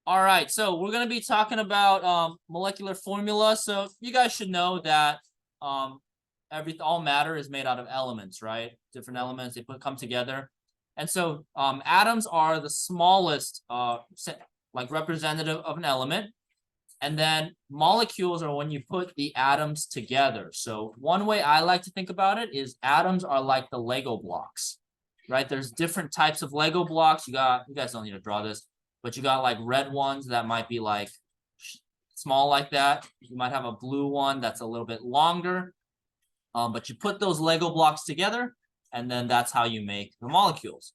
All right, so we're going to be talking about molecular formula. So you guys should know that all matter is made out of elements, right? Different elements, they come together. And so atoms are the smallest like representative of an element. And then molecules are when you put the atoms together. So one way I like to think about it is atoms are like the Lego blocks, right? There's different types of Lego blocks. You guys don't need to draw this, but you got like red ones that might be like small like that. You might have a blue one that's a little bit longer. But you put those Lego blocks together, and then that's how you make the molecules.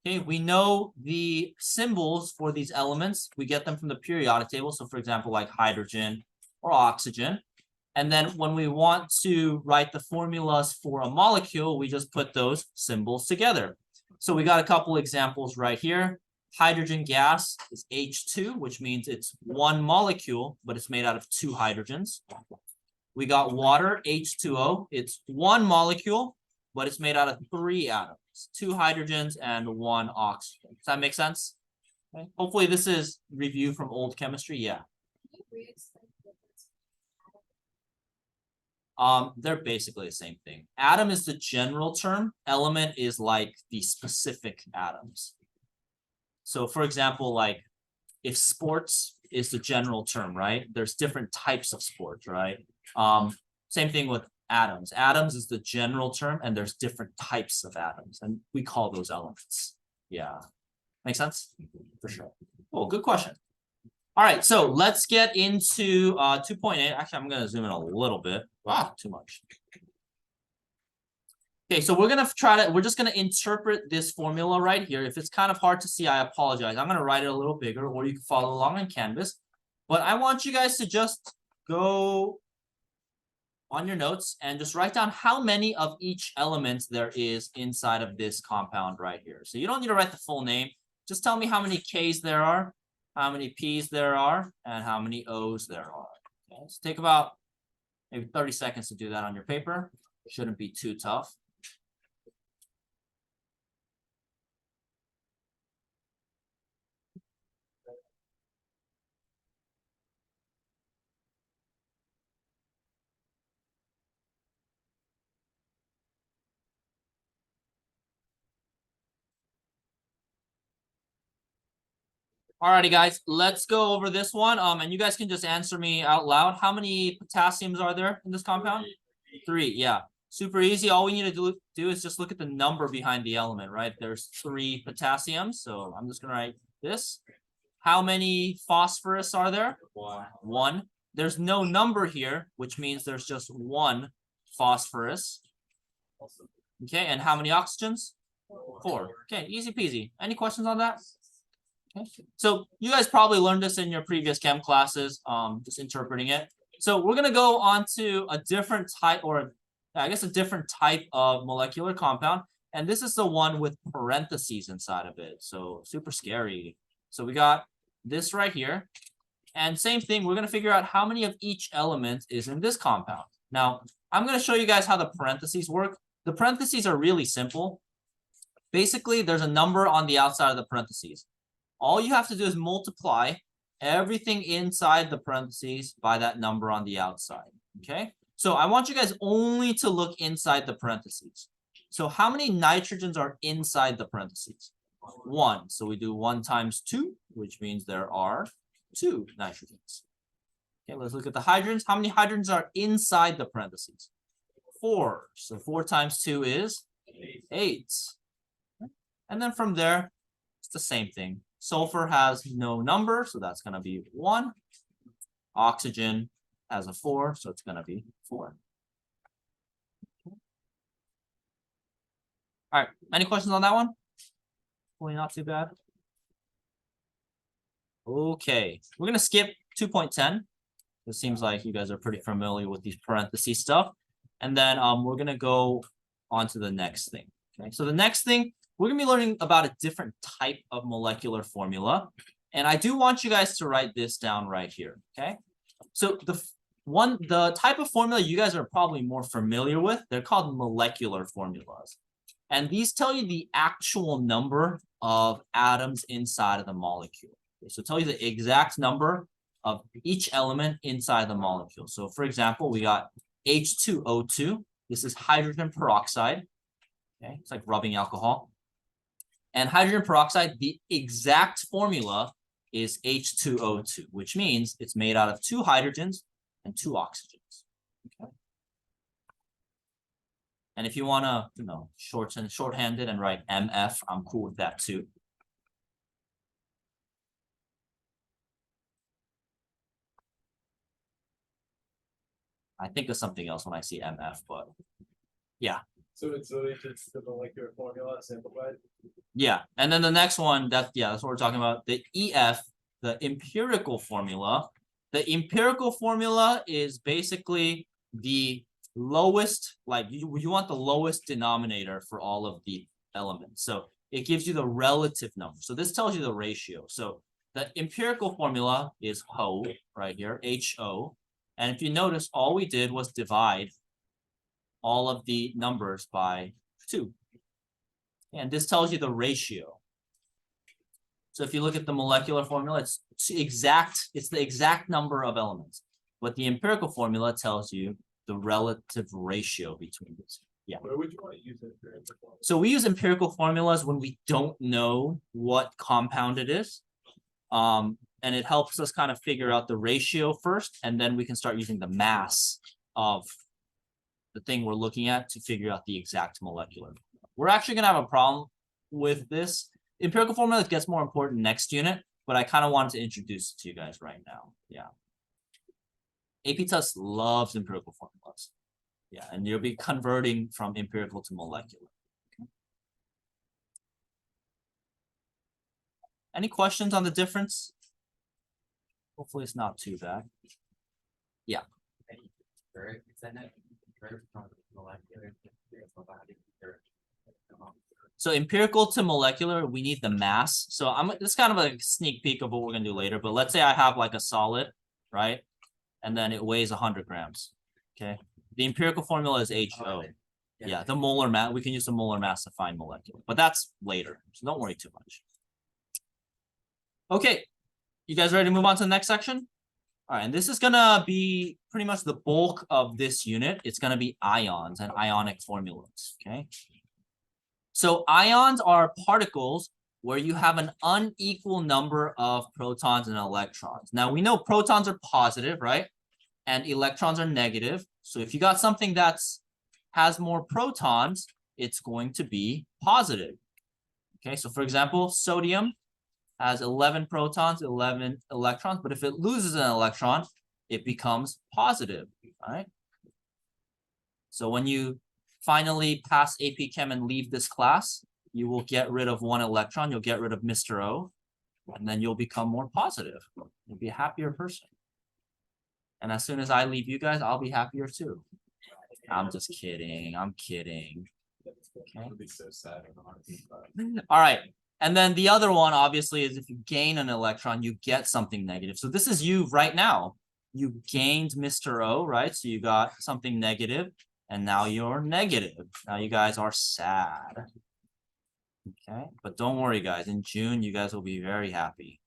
Okay, we know the symbols for these elements. We get them from the periodic table. So for example, like hydrogen or oxygen. And then when we want to write the formulas for a molecule, we just put those symbols together. So we got a couple examples right here. Hydrogen gas is H2, which means it's one molecule, but it's made out of two hydrogens. We got water, H2O. It's one molecule, but it's made out of three atoms, two hydrogens and one oxygen. Does that make sense? Okay. Hopefully this is review from old chemistry. Yeah. They're basically the same thing. Atom is the general term. Element is like the specific atoms. So for example, like if sports is the general term, right? There's different types of sports, right? Same thing with atoms. Atoms is the general term, and there's different types of atoms, and we call those elements. Yeah. Make sense? For sure. Oh, good question. All right, so let's get into 2.8. Actually, I'm going to zoom in a little bit. Wow, too much. Okay, so we're just going to interpret this formula right here. If it's kind of hard to see, I apologize. I'm going to write it a little bigger, or you can follow along on Canvas. But I want you guys to just go on your notes and just write down how many of each element there is inside of this compound right here. So you don't need to write the full name. Just tell me how many K's there are, how many P's there are, and how many O's there are. Okay, so take about maybe 30 seconds to do that on your paper. Shouldn't be too tough. Alrighty, guys, let's go over this one. And you guys can just answer me out loud. How many potassiums are there in this compound? Three, yeah. Super easy. All we need to do is just look at the number behind the element, right? There's 3 potassiums, so I'm just gonna write this. How many phosphorus are there? One. There's no number here, which means there's just one phosphorus. Okay, and how many oxygens? 4. Okay, easy peasy. Any questions on that? Okay. So you guys probably learned this in your previous chem classes, just interpreting it. So we're gonna go on to a different type, or I guess a different type of molecular compound. And this is the one with parentheses inside of it. So super scary. So we got this right here. And same thing, we're gonna figure out how many of each element is in this compound. Now, I'm gonna show you guys how the parentheses work. The parentheses are really simple. Basically, there's a number on the outside of the parentheses. All you have to do is multiply everything inside the parentheses by that number on the outside, okay? So I want you guys only to look inside the parentheses. So how many nitrogens are inside the parentheses? 1. So we do 1 times 2, which means there are 2 nitrogens. Okay, let's look at the hydrogens. How many hydrogens are inside the parentheses? 4. So 4 times 2 is 8. And then from there, it's the same thing. Sulfur has no number, so that's going to be 1. Oxygen has a 4, so it's going to be 4. All right, any questions on that one? Hopefully not too bad. Okay, we're going to skip 2.10. It seems like you guys are pretty familiar with these parentheses stuff. And then we're going to go on to the next thing. Okay, so the next thing, we're going to be learning about a different type of molecular formula. And I do want you guys to write this down right here, okay? So the type of formula you guys are probably more familiar with, they're called molecular formulas. And these tell you the actual number of atoms inside of the molecule. So tell you the exact number of each element inside the molecule. So for example, we got H2O2. This is hydrogen peroxide. Okay, it's like rubbing alcohol. And hydrogen peroxide, the exact formula is H2O2, which means it's made out of 2 hydrogens and 2 oxygens. Okay. And if you want to, shorthand it and write MF, I'm cool with that too. I think of something else when I see MF, but yeah. So it's really just the molecular formula simplified. Yeah, and then the next one, that's what we're talking about. The EF, the empirical formula. The empirical formula is basically the lowest, like you want the lowest denominator for all of the elements. So it gives you the relative number. So this tells you the ratio. So the empirical formula is HO right here, HO. And if you notice, all we did was divide all of the numbers by 2. And this tells you the ratio. So if you look at the molecular formula, it's the exact number of elements. But the empirical formula tells you the relative ratio between these. Yeah. Where would you want to use it? So we use empirical formulas when we don't know what compound it is. And it helps us kind of figure out the ratio first, and then we can start using the mass of the thing we're looking at to figure out the exact molecular. We're actually going to have a problem with this. Empirical formula gets more important next unit, but I kind of wanted to introduce it to you guys right now. Yeah. AP Test loves empirical formulas. Yeah, and you'll be converting from empirical to molecular. Okay. Any questions on the difference? Hopefully it's not too bad. Yeah. So empirical to molecular, we need the mass. So this is kind of a sneak peek of what we're gonna do later, but let's say I have like a solid, right? And then it weighs 100 grams, okay? The empirical formula is HO. Yeah, the molar mass, we can use the molar mass to find molecular, but that's later, so don't worry too much. Okay, you guys ready to move on to the next section? All right, and this is gonna be pretty much the bulk of this unit. It's gonna be ions and ionic formulas, okay? So ions are particles where you have an unequal number of protons and electrons. Now we know protons are positive, right? And electrons are negative. So if you got something that's has more protons, it's going to be positive. Okay, so for example, sodium has 11 protons, 11 electrons, but if it loses an electron, it becomes positive, right? So when you finally pass AP Chem and leave this class, you will get rid of 1 electron, you'll get rid of Mr. O, and then you'll become more positive. You'll be a happier person. And as soon as I leave you guys, I'll be happier too. I'm just kidding, I'm kidding. Okay. All right. And then the other one, obviously, is if you gain an electron, you get something negative. So this is you right now. You gained Mr. O, right? So you got something negative, and now you're negative. Now you guys are sad. Okay, but don't worry, guys. In June, you guys will be very happy.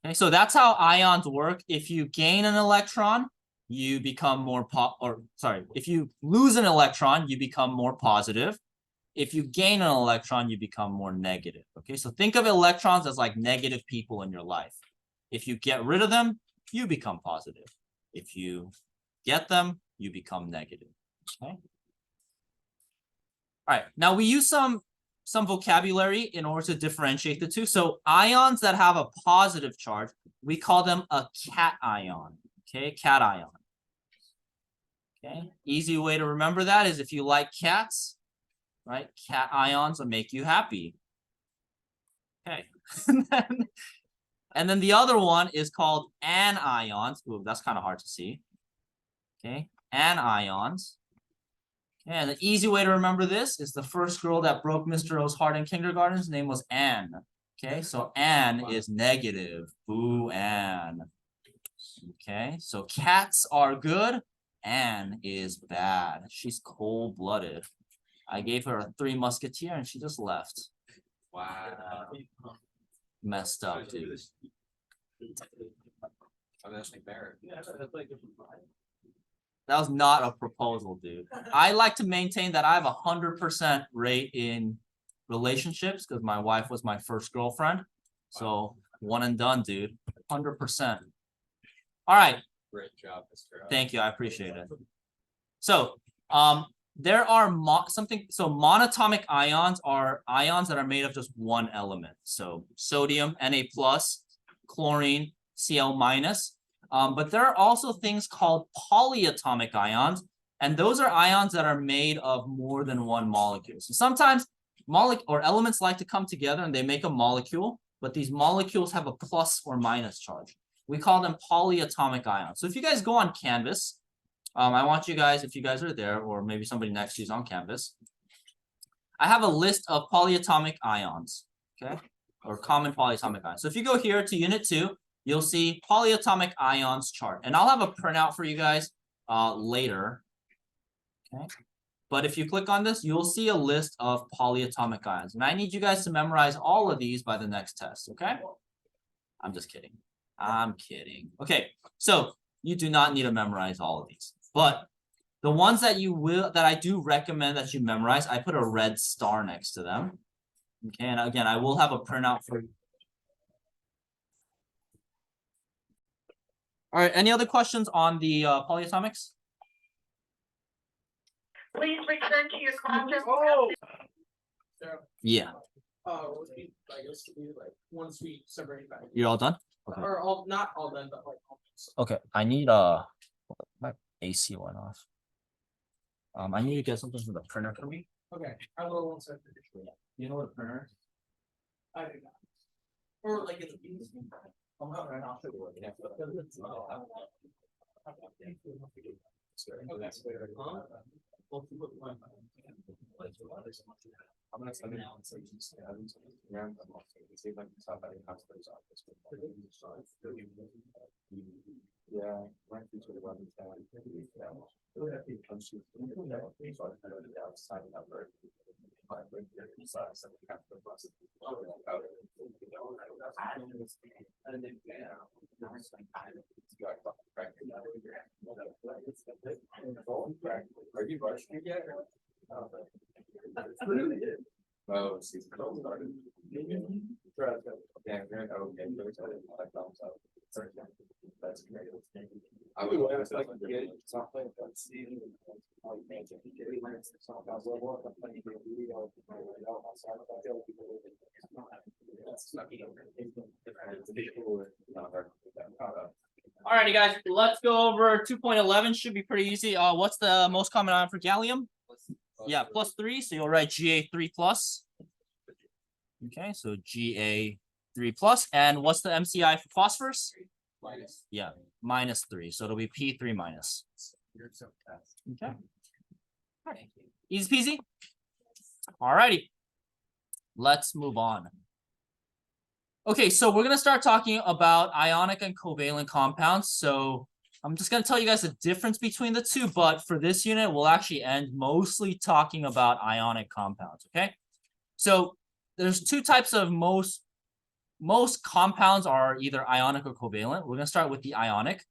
Okay, so that's how ions work. If you gain an electron, you become more if you lose an electron, you become more positive. If you gain an electron, you become more negative. Okay, so think of electrons as like negative people in your life. If you get rid of them, you become positive. If you get them, you become negative. Okay. All right, now we use some vocabulary in order to differentiate the two. So ions that have a positive charge, we call them a cation. Okay, cation. Okay, easy way to remember that is if you like cats, right? Cat ions will make you happy. Okay. And then the other one is called anions. Ooh, that's kind of hard to see. Okay, anions. And the easy way to remember this is the first girl that broke Mr. O's heart in kindergarten. His name was Anne. Okay, so Anne is negative. Boo, Anne. Okay, so cats are good. Anne is bad. She's cold-blooded. I gave her a 3 Musketeer and she just left. Wow. messed up, dude. That was not a proposal, dude. I like to maintain that I have 100% rate in relationships because my wife was my first girlfriend. So one and done, dude. 100%. All right. Great job, Mr. Thank you. I appreciate it. So, there are monatomic ions are ions that are made of just one element. So sodium, Na+, chlorine, Cl-. But there are also things called polyatomic ions, and those are ions that are made of more than one molecule. So sometimes elements like to come together and they make a molecule, but these molecules have a plus or minus charge. We call them polyatomic ions. So if you guys go on Canvas, I want you guys, if you guys are there, or maybe somebody next to you is on Canvas, I have a list of polyatomic ions, okay, or common polyatomic ions. So if you go here to Unit 2, you'll see polyatomic ions chart, and I'll have a printout for you guys later, okay. But if you click on this, you'll see a list of polyatomic ions, and I need you guys to memorize all of these by the next test, okay? I'm just kidding. I'm kidding. Okay, so you do not need to memorize all of these, but the ones that I do recommend that you memorize, I put a red star next to them. Okay, and again, I will have a printout for you. All right, any other questions on the polyatomics? Please return to your classroom. Oh. Yeah. I guess to be like once we separate back. You're all done? Okay. Or all, not all done, but like almost. Okay, I need my AC went off. I need to get something from the printer for me. Okay, I will once I finish. You know what a printer is? I do not. Or like in the beginning. I'm not right now. I'm gonna send it out. So you just see if I can stop at the hospital's office. Yeah, right through to the one. Are you rushing yet? Oh, she's started. Yeah, okay. That's great. I would like to get something that's Alrighty, guys, let's go over 2.11. Should be pretty easy. What's the most common ion for gallium? Yeah, +3. So you'll write Ga3+. Okay, so Ga3+. And what's the MCI for phosphorus? minus. Yeah, -3. So it'll be P3-. Okay. Alright. Easy peasy. Alrighty. Let's move on. Okay, so we're gonna start talking about ionic and covalent compounds. So I'm just gonna tell you guys the difference between the two, but for this unit, we'll actually end mostly talking about ionic compounds, okay? So there's two types of most compounds are either ionic or covalent. We're gonna start with the ionic.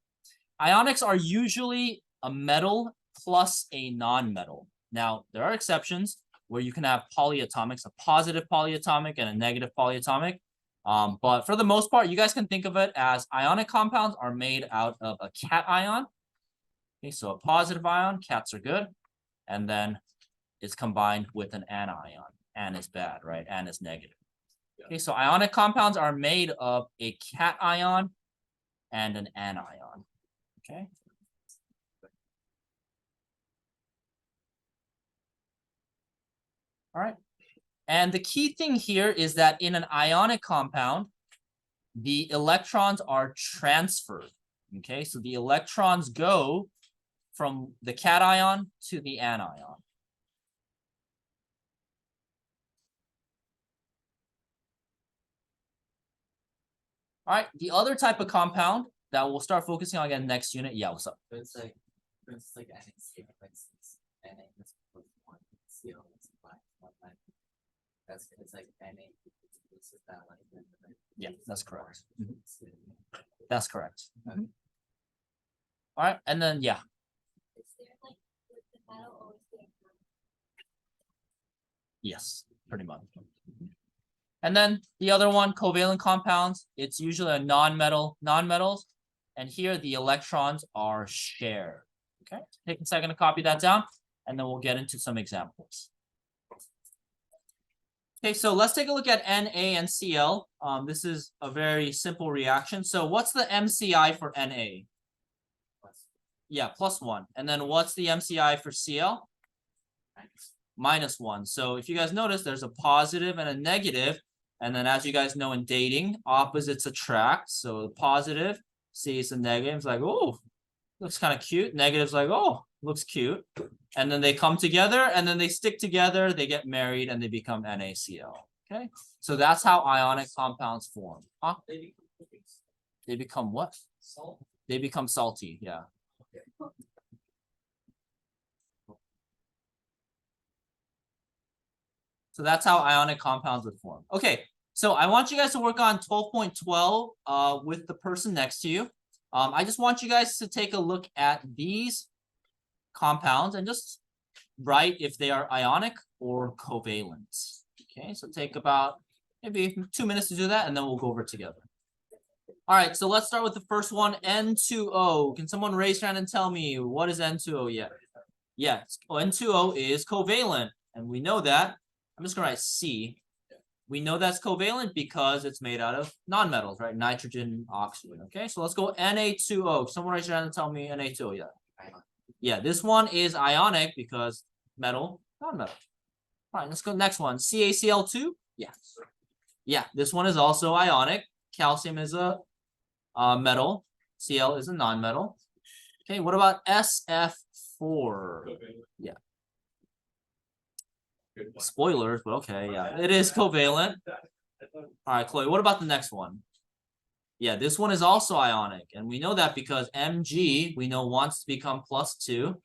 Ionics are usually a metal plus a non-metal. Now, there are exceptions where you can have polyatomics, a positive polyatomic and a negative polyatomic. But for the most part, you guys can think of it as ionic compounds are made out of a cation. Okay, so a positive ion, cats are good. And then it's combined with an anion. An is bad, right? An is negative. Okay, so ionic compounds are made of a cation and an anion. Okay. All right. And the key thing here is that in an ionic compound, the electrons are transferred. Okay, so the electrons go from the cation to the anion. All right, the other type of compound that we'll start focusing on again next unit. Yeah, what's up? It's like NaCl, for instance, Na is +1, Cl is +1. That's it's like Na This is that like. Yeah, that's correct. That's correct. All right, and then yeah, Is there like with the metal or is there? yes, pretty much. And then the other one, covalent compounds, it's usually a nonmetals, and here the electrons are shared. Okay, take a second to copy that down, and then we'll get into some examples. Okay, so let's take a look at Na and Cl. This is a very simple reaction. So what's the MCI for Na? Yeah, +1. And then what's the MCI for Cl? -1. So if you guys notice, there's a positive and a negative. And then as you guys know in dating, opposites attract. So the positive sees the negative, it's like, oh, looks kind of cute. Negative's like, oh, looks cute. And then they come together and then they stick together, they get married and they become NaCl. Okay, so that's how ionic compounds form. Huh? They become what? Salt. They become salty, yeah. So that's how ionic compounds would form. Okay, so I want you guys to work on 12.12 with the person next to you. I just want you guys to take a look at these compounds and just write if they are ionic or covalent. Okay, so take about maybe 2 minutes to do that and then we'll go over it together. All right, so let's start with the first one, N2O. Can someone raise your hand and tell me what is N2O yet? Yes, N2O is covalent, and we know that. I'm just gonna write C. We know that's covalent because it's made out of nonmetals, right? Nitrogen, oxygen. Okay, so let's go Na2O. Someone raise your hand and tell me Na2O yet. Yeah, this one is ionic because metal, nonmetal. All right, let's go next one. CaCl2. Yeah. Yeah, this one is also ionic. Calcium is a metal. Cl is a nonmetal. Okay, what about SF4? Yeah. Spoilers, but okay, yeah. It is covalent. All right, Chloe, what about the next one? Yeah, this one is also ionic. And we know that because Mg, we know wants to become +2.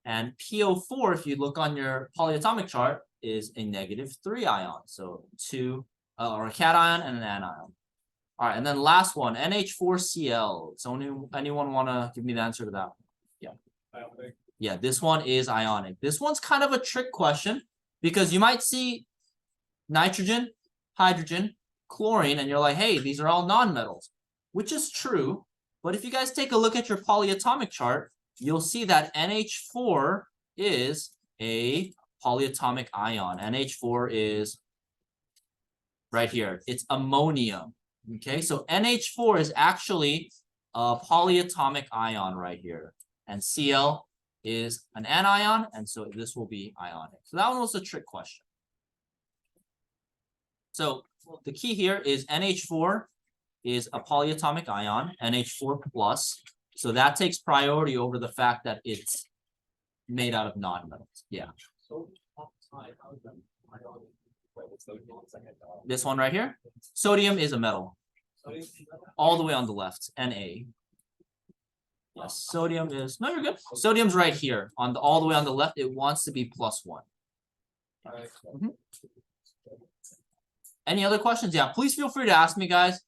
And PO4, if you look on your polyatomic chart, is a -3 ion. So two, or a cation and an anion. All right, and then last one, NH4Cl. So anyone want to give me the answer to that? Yeah. Yeah, this one is ionic. This one's kind of a trick question because you might see nitrogen, hydrogen, chlorine, and you're like, hey, these are all nonmetals, which is true. But if you guys take a look at your polyatomic chart, you'll see that NH4 is a polyatomic ion. NH4 is right here. It's ammonium. Okay, so NH4 is actually a polyatomic ion right here. And Cl is an anion, and so this will be ionic. So that one was a trick question. So the key here is NH4 is a polyatomic ion, NH4 plus. So that takes priority over the fact that it's made out of nonmetals. Yeah. This one right here. Sodium is a metal. All the way on the left, Na. Yes, sodium is, no, you're good. Sodium's right here on the all the way on the left. It wants to be +1. Any other questions? Yeah, please feel free to ask me, guys.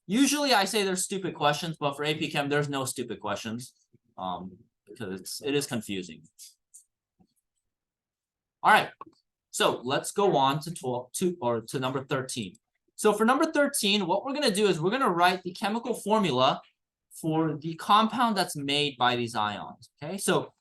Usually I say there's stupid questions, but for AP Chem, there's no stupid questions. Because it is confusing. All right. So let's go on to number 13. So for number 13, what we're gonna do is we're gonna write the chemical formula for the compound that's made by these ions. Okay, so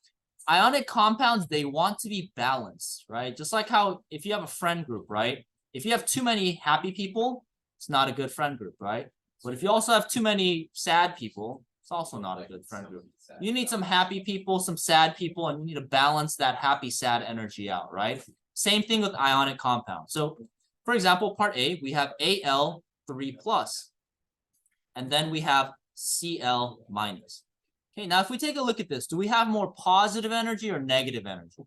ionic compounds, they want to be balanced, right? Just like how if you have a friend group, right? If you have too many happy people, it's not a good friend group, right? But if you also have too many sad people, it's also not a good friend group. You need some happy people, some sad people, and you need to balance that happy, sad energy out, right? Same thing with ionic compounds. So for example, part A, we have Al3+, and then we have Cl-. Okay, now if we take a look at this, do we have more positive energy or negative energy?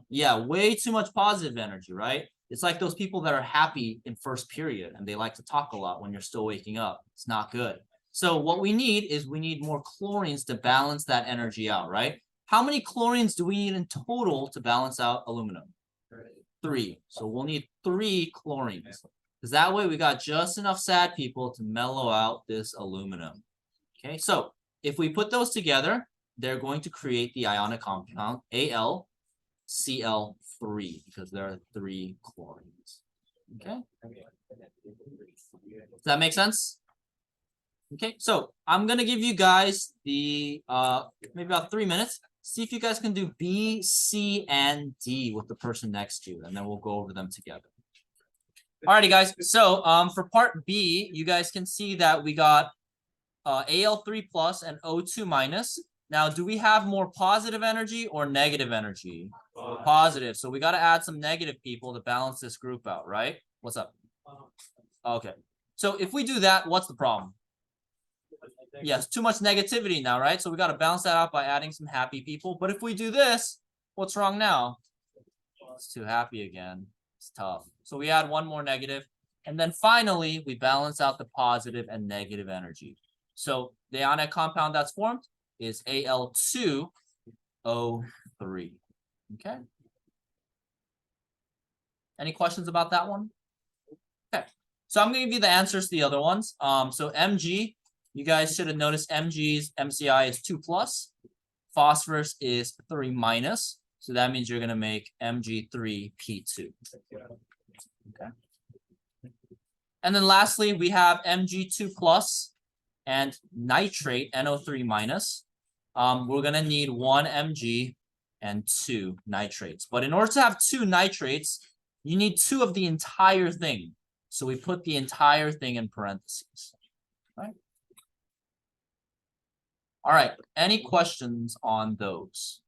Yeah, way too much positive energy, right? It's like those people that are happy in first period and they like to talk a lot when you're still waking up. It's not good. So what we need is we need more chlorines to balance that energy out, right? How many chlorines do we need in total to balance out aluminum? 3. So we'll need 3 chlorines. Because that way we got just enough sad people to mellow out this aluminum. Okay, so if we put those together, they're going to create the ionic compound AlCl3 because there are 3 chlorines. Okay, does that make sense? Okay, so I'm gonna give you guys the maybe about 3 minutes. See if you guys can do B, C, and D with the person next to you, and then we'll go over them together. Alrighty, guys. So for part B, you guys can see that we got Al3 plus and O2 minus. Now, do we have more positive energy or negative energy? Positive. So we got to add some negative people to balance this group out, right? What's up? Okay. So if we do that, what's the problem? Yes, too much negativity now, right? So we got to balance that out by adding some happy people. But if we do this, what's wrong now? It's too happy again. It's tough. So we add one more negative. And then finally, we balance out the positive and negative energy. So the ionic compound that's formed is Al2O3. Okay. Any questions about that one? Okay. So I'm going to give you the answers to the other ones. So Mg, you guys should have noticed Mg's MCI is 2 plus. Phosphorus is 3 minus. So that means you're going to make Mg3P2. Okay. And then lastly, we have Mg2 plus and nitrate, NO3 minus. We're going to need 1 Mg and 2 nitrates. But in order to have 2 nitrates, you need 2 of the entire thing. So we put the entire thing in parentheses. Right? All right. Any questions on those?